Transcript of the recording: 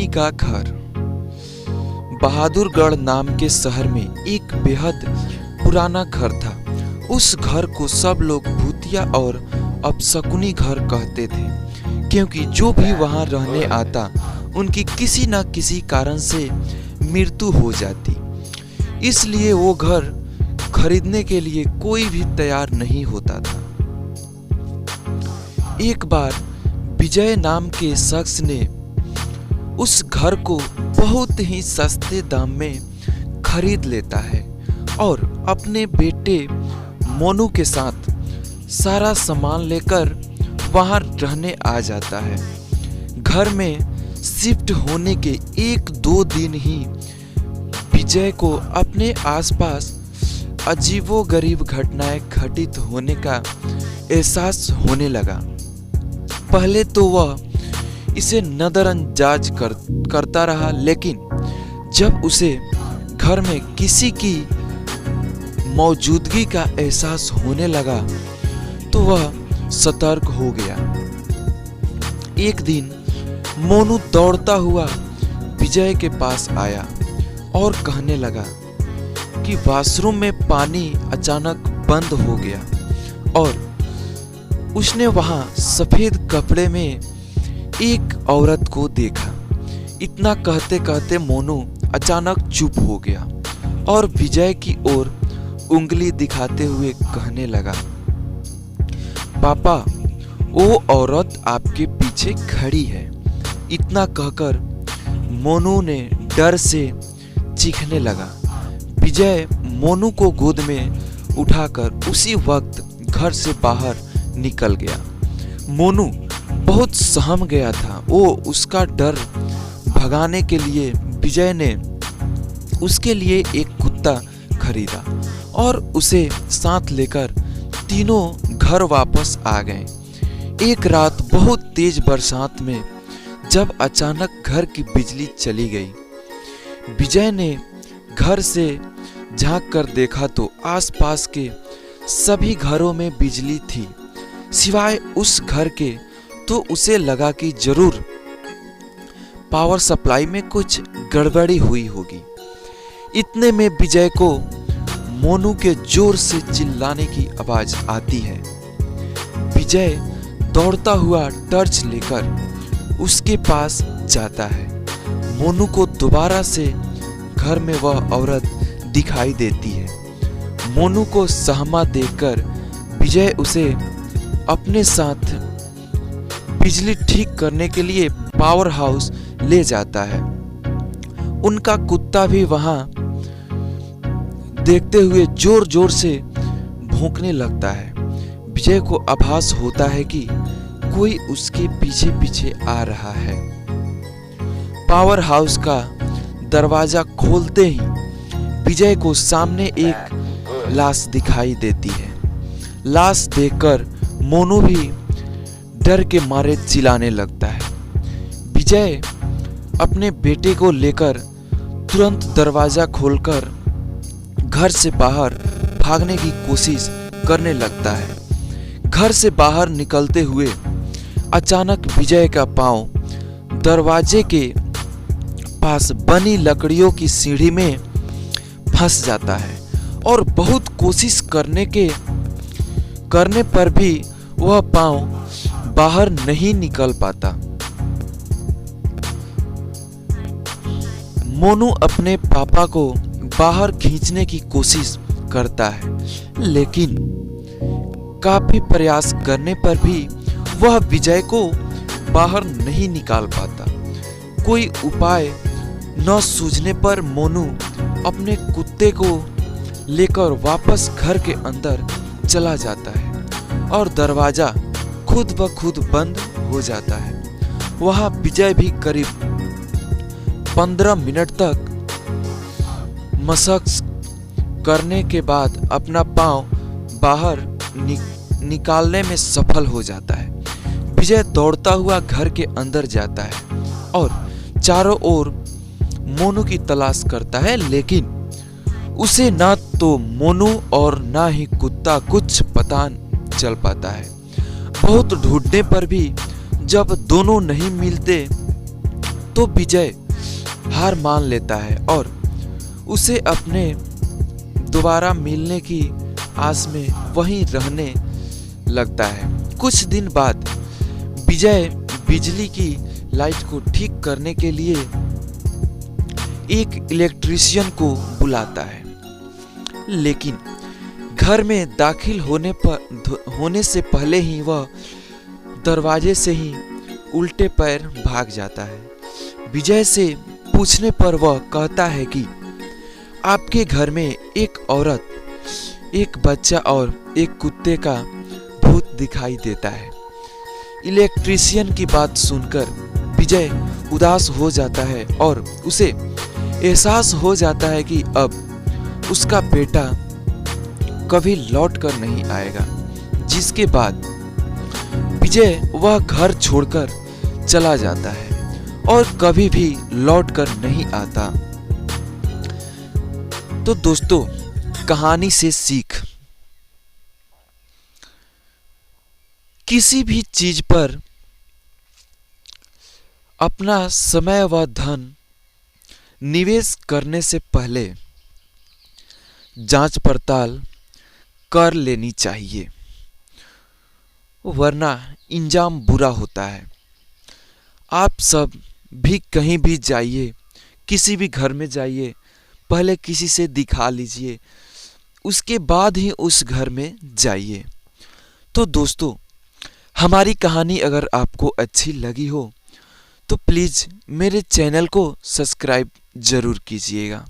शकुनी का घर। बहादुरगढ़ नाम के शहर में एक बेहद पुराना घर था। उस घर को सब लोग भूतिया और अपशकुनी घर कहते थे, क्योंकि जो भी वहां रहने आता उनकी किसी न किसी कारण से मृत्यु हो जाती। इसलिए वो घर खरीदने के लिए कोई भी तैयार नहीं होता था। एक बार विजय नाम के शख्स ने उस घर को बहुत ही सस्ते दाम में खरीद लेता है और अपने बेटे मोनू के साथ सारा सामान लेकर वहां रहने आ जाता है। घर में शिफ्ट होने के 1-2 दिन ही विजय को अपने आसपास अजीबोगरीब घटनाएं घटित होने का एहसास होने लगा। पहले तो वह इसे नजरअंदाज करता रहा, लेकिन जब उसे घर में किसी की मौजूदगी का एहसास होने लगा तो वह सतर्क हो गया। एक दिन मोनू दौड़ता हुआ विजय के पास आया और कहने लगा कि वॉशरूम में पानी अचानक बंद हो गया और उसने वहां सफेद कपड़े में एक औरत को देखा। इतना कहते कहते मोनू अचानक चुप हो गया और विजय की ओर उंगली दिखाते हुए कहने लगा, पापा, वो औरत आपके पीछे खड़ी है। इतना कहकर मोनू ने डर से चीखने लगा। विजय मोनू को गोद में उठाकर उसी वक्त घर से बाहर निकल गया। मोनू बहुत सहम गया था। वो उसका डर भगाने के लिए विजय ने उसके लिए एक कुत्ता खरीदा और उसे साथ लेकर तीनों घर वापस आ गए। एक रात बहुत तेज बरसात में जब अचानक घर की बिजली चली गई, विजय ने घर से झांक कर देखा तो आसपास के सभी घरों में बिजली थी सिवाय उस घर के। तो उसे लगा कि जरूर पावर सप्लाई में कुछ गड़बड़ी हुई होगी। इतने में विजय को मोनू के जोर से चिल्लाने की आवाज आती है। विजय दौड़ता हुआ टॉर्च लेकर उसके पास जाता है। मोनू को दोबारा से घर में वह औरत दिखाई देती है। मोनू को सहमा देखकर विजय उसे अपने साथ बिजली ठीक करने के लिए पावर हाउस ले जाता है। उनका कुत्ता भी वहां देखते हुए जोर जोर से भौंकने लगता है। विजय को आभास होता है कि कोई उसके पीछे पीछे आ रहा है। पावर हाउस का दरवाजा खोलते ही विजय को सामने एक लाश दिखाई देती है। लाश देखकर मोनू भी डर के मारे चिल्लाने लगता है। विजय अपने बेटे को लेकर तुरंत दरवाजा खोलकर घर से बाहर भागने की कोशिश करने लगता है। घर से बाहर निकलते हुए अचानक विजय का पांव दरवाजे के पास बनी लकड़ियों की सीढ़ी में फंस जाता है और बहुत कोशिश करने पर भी वह पांव बाहर नहीं निकल पाता। मोनू अपने पापा को बाहर खींचने की कोशिश करता है, लेकिन काफी प्रयास करने पर भी वह विजय को बाहर नहीं निकाल पाता। कोई उपाय न सूझने पर मोनू अपने कुत्ते को लेकर वापस घर के अंदर चला जाता है और दरवाजा खुद ब खुद बंद हो जाता है। वहां विजय भी करीब 15 मिनट तक मशक करने के बाद अपना पांव बाहर निकालने में सफल हो जाता है। विजय दौड़ता हुआ घर के अंदर जाता है और चारों ओर मोनू की तलाश करता है, लेकिन उसे ना तो मोनू और ना ही कुत्ता कुछ पता चल पाता है। बहुत ढूंढने पर भी जब दोनों नहीं मिलते तो विजय हार मान लेता है और उसे अपने दोबारा मिलने की आस में वहीं रहने लगता है। कुछ दिन बाद विजय बिजली की लाइट को ठीक करने के लिए एक इलेक्ट्रीशियन को बुलाता है, लेकिन घर में दाखिल होने से पहले ही वह दरवाजे से ही उल्टे पैर भाग जाता है। विजय से पूछने पर वह कहता है कि आपके घर में एक औरत, एक बच्चा और एक कुत्ते का भूत दिखाई देता है। इलेक्ट्रीशियन की बात सुनकर विजय उदास हो जाता है और उसे एहसास हो जाता है कि अब उसका बेटा कभी लौट कर नहीं आएगा, जिसके बाद विजय वह घर छोड़कर चला जाता है और कभी भी लौट कर नहीं आता। तो दोस्तों, कहानी से सीख, किसी भी चीज पर अपना समय व धन निवेश करने से पहले जांच पड़ताल कर लेनी चाहिए, वरना इंजाम बुरा होता है। आप सब भी कहीं भी जाइए, किसी भी घर में जाइए, पहले किसी से दिखा लीजिए, उसके बाद ही उस घर में जाइए। तो दोस्तों, हमारी कहानी अगर आपको अच्छी लगी हो तो प्लीज़ मेरे चैनल को सब्सक्राइब ज़रूर कीजिएगा।